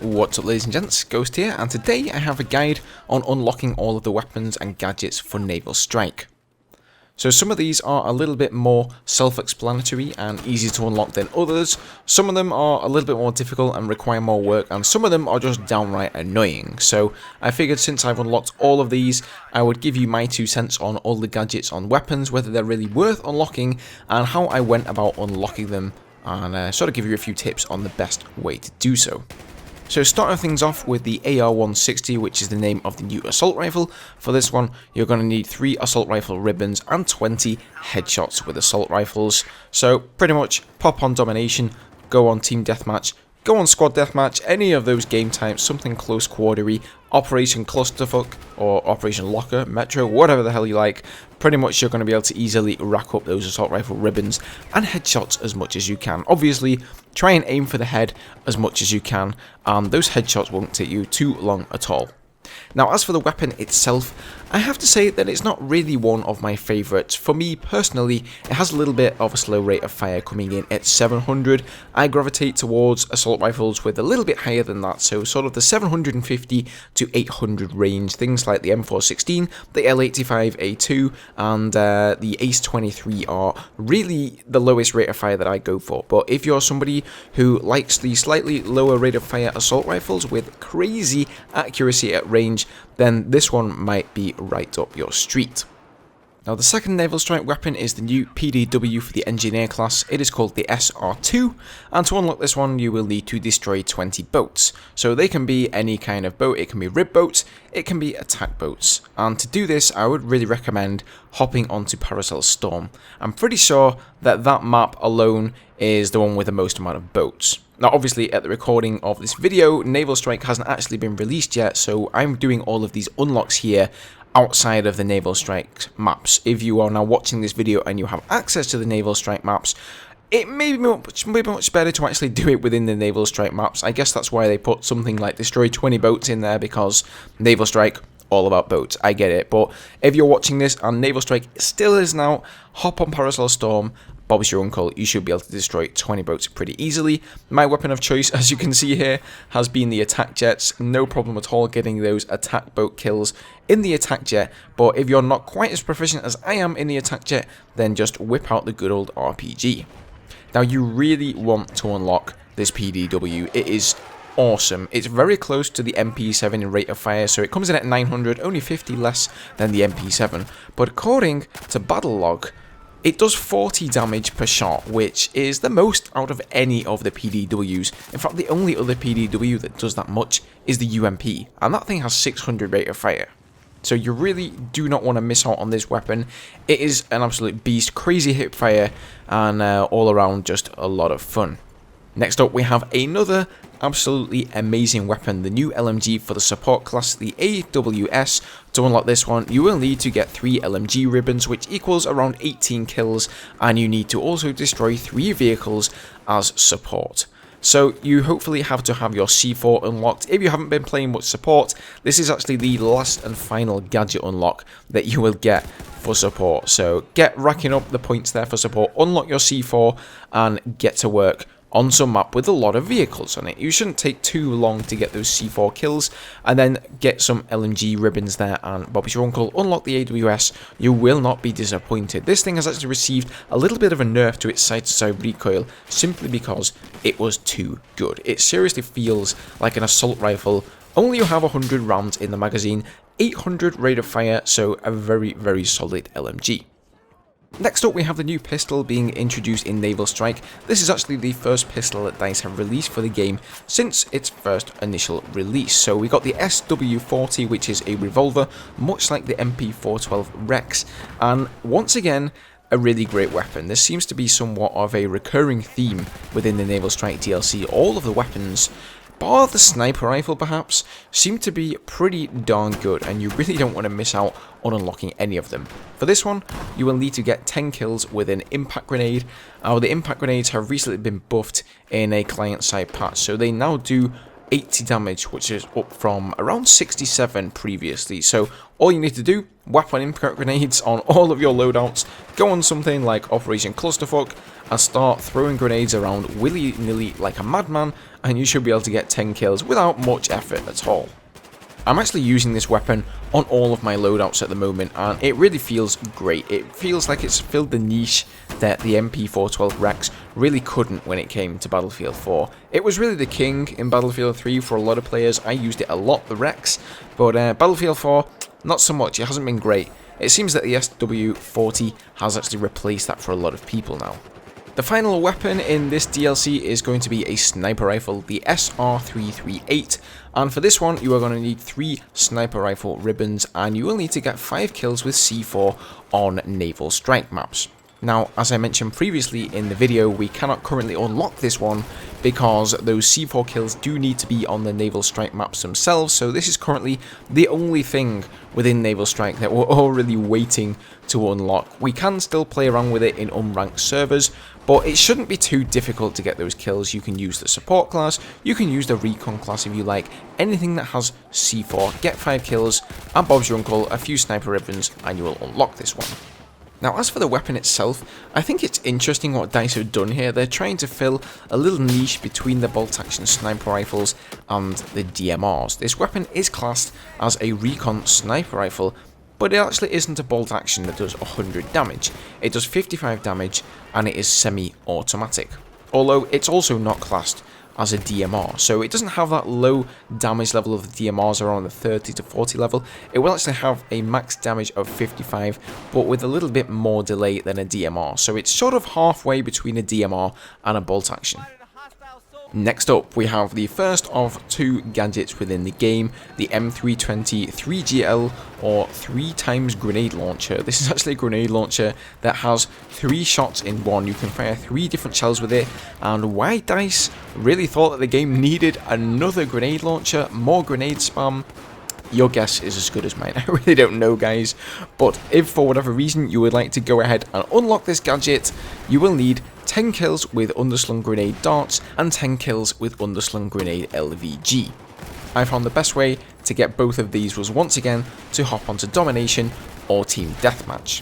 What's up, ladies and gents, Ghost here, and today I have a guide on unlocking all of the weapons and gadgets for Naval Strike. So some of these are a little bit more self-explanatory and easy to unlock than others, some of them are a little bit more difficult and require more work, and some of them are just downright annoying. So I figured since I've unlocked all of these, I would give you my 2 cents on all the gadgets on weapons, whether they're really worth unlocking, and how I went about unlocking them, and sort of give you a few tips on the best way to do so. So starting things off with the AR-160, which is the name of the new assault rifle. For this one, you're going to need 3 assault rifle ribbons and 20 headshots with assault rifles. So pretty much pop on domination, go on team deathmatch, go on squad deathmatch, any of those game types, something close quartery, Operation Clusterfuck, or Operation Locker, Metro, whatever the hell you like. Pretty much you're going to be able to easily rack up those assault rifle ribbons and headshots as much as you can. Obviously, try and aim for the head as much as you can, and those headshots won't take you too long at all. Now, as for the weapon itself, I have to say that it's not really one of my favourites. For me personally, it has a little bit of a slow rate of fire coming in at 700. I gravitate towards assault rifles with a little bit higher than that, so sort of the 750 to 800 range. Things like the M416, the L85A2, and the Ace-23 are really the lowest rate of fire that I go for. But if you're somebody who likes the slightly lower rate of fire assault rifles with crazy accuracy at range, then this one might be right up your street. Now, the second Naval Strike weapon is the new PDW for the engineer class. It is called the SR2, and to unlock this one you will need to destroy 20 boats. So they can be any kind of boat. It can be rib boats, it can be attack boats, and to do this I would really recommend hopping onto Paracel Storm. I'm pretty sure that that map alone is the one with the most amount of boats. Now, obviously, at the recording of this video, Naval Strike hasn't actually been released yet, so I'm doing all of these unlocks here outside of the Naval Strike maps. If you are now watching this video and you have access to the Naval Strike maps, it may be much better to actually do it within the Naval Strike maps. I guess that's why they put something like destroy 20 boats in there, because Naval Strike, all about boats, I get it. But if you're watching this and Naval Strike still isn't out, hop on Paracel Storm. Bob's your uncle, you should be able to destroy 20 boats pretty easily. My weapon of choice, as you can see here, has been the attack jets. No problem at all getting those attack boat kills in the attack jet, but if you're not quite as proficient as I am in the attack jet, then just whip out the good old RPG. Now, you really want to unlock this PDW. It is awesome. It's very close to the MP7 in rate of fire, so it comes in at 900, only 50 less than the MP7, but according to Battle Log, it does 40 damage per shot, which is the most out of any of the PDWs. In fact, the only other PDW that does that much is the UMP, and that thing has 600 rate of fire. So you really do not want to miss out on this weapon. It is an absolute beast, crazy hip fire, and all around just a lot of fun. Next up, we have another absolutely amazing weapon, the new LMG for the support class, the AWS. To unlock this one, you will need to get 3 LMG ribbons, which equals around 18 kills, and you need to also destroy 3 vehicles as support. So you hopefully have to have your C4 unlocked. If you haven't been playing much support, this is actually the last and final gadget unlock that you will get for support. So get racking up the points there for support, unlock your C4, and get to work on some map with a lot of vehicles on it. You shouldn't take too long to get those C4 kills, and then get some LMG ribbons there, and Bobby's your uncle, unlock the AWS. You will not be disappointed. This thing has actually received a little bit of a nerf to its side-to-side recoil, simply because it was too good. It seriously feels like an assault rifle, only you have 100 rounds in the magazine, 800 rate of fire, so a very, very solid LMG. Next up, we have the new pistol being introduced in Naval Strike. This is actually the first pistol that DICE have released for the game since its first initial release. So we got the SW40, which is a revolver, much like the MP412 Rex, and once again, a really great weapon. This seems to be somewhat of a recurring theme within the Naval Strike DLC. All of the weapons, bar the sniper rifle perhaps, seem to be pretty darn good, and you really don't want to miss out on unlocking any of them. For this one, you will need to get 10 kills with an impact grenade. The impact grenades have recently been buffed in a client-side patch, so they now do 80 damage, which is up from around 67 previously. So all you need to do, weapon impact grenades on all of your loadouts, go on something like Operation Clusterfuck, and start throwing grenades around willy-nilly like a madman, and you should be able to get 10 kills without much effort at all. I'm actually using this weapon on all of my loadouts at the moment, and it really feels great. It feels like it's filled the niche that the MP412 Rex really couldn't when it came to Battlefield 4. It was really the king in Battlefield 3 for a lot of players. I used it a lot, the Rex, but Battlefield 4, not so much. It hasn't been great. It seems that the SW40 has actually replaced that for a lot of people now. The final weapon in this DLC is going to be a sniper rifle, the SR338, and for this one you are going to need 3 sniper rifle ribbons, and you will need to get 5 kills with C4 on Naval Strike maps. Now, as I mentioned previously in the video, we cannot currently unlock this one because those C4 kills do need to be on the Naval Strike maps themselves, so this is currently the only thing within Naval Strike that we're all really waiting to unlock. We can still play around with it in unranked servers, but it shouldn't be too difficult to get those kills. You can use the support class, you can use the recon class if you like, anything that has C4, get 5 kills, and Bob's your uncle, a few sniper ribbons, and you will unlock this one. Now, as for the weapon itself, I think it's interesting what DICE have done here. They're trying to fill a little niche between the bolt-action sniper rifles and the DMRs. This weapon is classed as a recon sniper rifle, but it actually isn't a bolt action that does 100 damage. It does 55 damage, and it is semi-automatic. Although, it's also not classed as a DMR, so it doesn't have that low damage level of the DMRs around the 30 to 40 level. It will actually have a max damage of 55, but with a little bit more delay than a DMR, so it's sort of halfway between a DMR and a bolt action. Next up, we have the first of 2 gadgets within the game, the M320 3GL, or 3 times grenade launcher. This is actually a grenade launcher that has 3 shots in one. You can fire 3 different shells with it, and why DICE really thought that the game needed another grenade launcher, more grenade spam, your guess is as good as mine. I really don't know, guys, but if for whatever reason you would like to go ahead and unlock this gadget, you will need 10 kills with underslung grenade darts and 10 kills with underslung grenade LVG. I found the best way to get both of these was once again to hop onto domination or team deathmatch.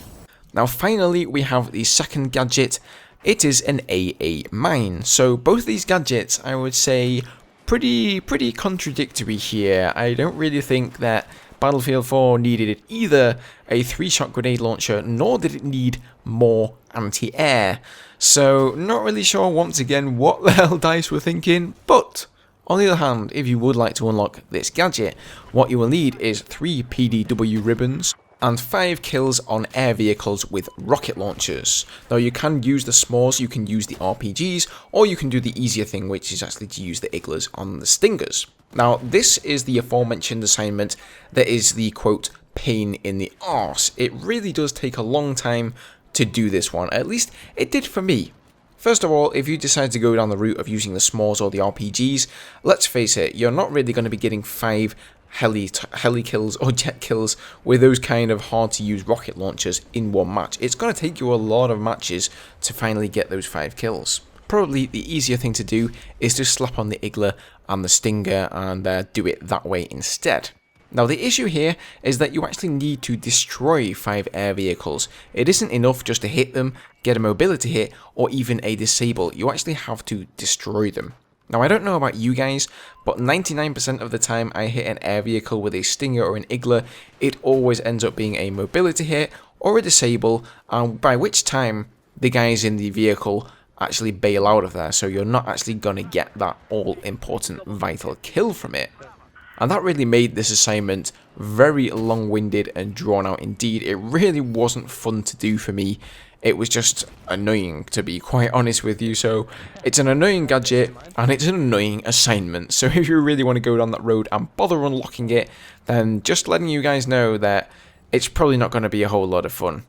Now finally we have the second gadget. It is an AA mine. So both of these gadgets, I would say, pretty contradictory here. I don't really think that Battlefield 4 needed either a 3-shot grenade launcher, nor did it need more anti-air. So, not really sure once again what the hell DICE were thinking, but on the other hand, if you would like to unlock this gadget, what you will need is 3 PDW ribbons and 5 kills on air vehicles with rocket launchers. Now you can use the s'mores, you can use the RPGs, or you can do the easier thing, which is actually to use the Iglas on the Stingers. Now this is the aforementioned assignment that is the quote pain in the arse. It really does take a long time to do this one, at least it did for me. First of all, if you decide to go down the route of using the s'mores or the RPGs, let's face it, you're not really going to be getting 5 heli kills or jet kills with those kind of hard to use rocket launchers in one match. It's going to take you a lot of matches to finally get those 5 kills. Probably the easier thing to do is to slap on the Igla and the Stinger and do it that way instead. Now the issue here is that you actually need to destroy 5 air vehicles. It isn't enough just to hit them, get a mobility hit, or even a disable. You actually have to destroy them. Now I don't know about you guys, but 99% of the time I hit an air vehicle with a Stinger or an Igla, it always ends up being a mobility hit or a disable, by which time the guys in the vehicle actually bail out of there, so you're not actually going to get that all-important vital kill from it. And that really made this assignment very long-winded and drawn out indeed. It really wasn't fun to do for me. It was just annoying, to be quite honest with you. So it's an annoying gadget and it's an annoying assignment. So if you really want to go down that road and bother unlocking it, then just letting you guys know that it's probably not going to be a whole lot of fun.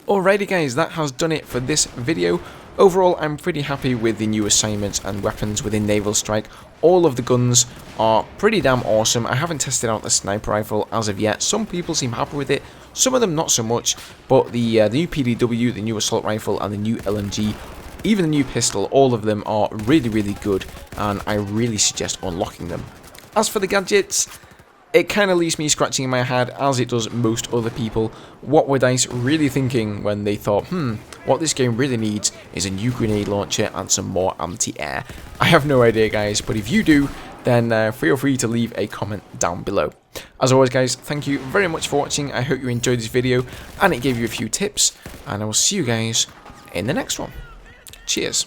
Alrighty guys, that has done it for this video. Overall, I'm pretty happy with the new assignments and weapons within Naval Strike. All of the guns are pretty damn awesome. I haven't tested out the sniper rifle as of yet. Some people seem happy with it, some of them not so much, but the new PDW, the new assault rifle, and the new LMG, even the new pistol, all of them are really good, and I really suggest unlocking them. As for the gadgets, it kind of leaves me scratching my head, as it does most other people. What were DICE really thinking when they thought, what this game really needs is a new grenade launcher and some more anti-air? I have no idea, guys, but if you do, then feel free to leave a comment down below. As always, guys, thank you very much for watching. I hope you enjoyed this video and it gave you a few tips, and I will see you guys in the next one. Cheers.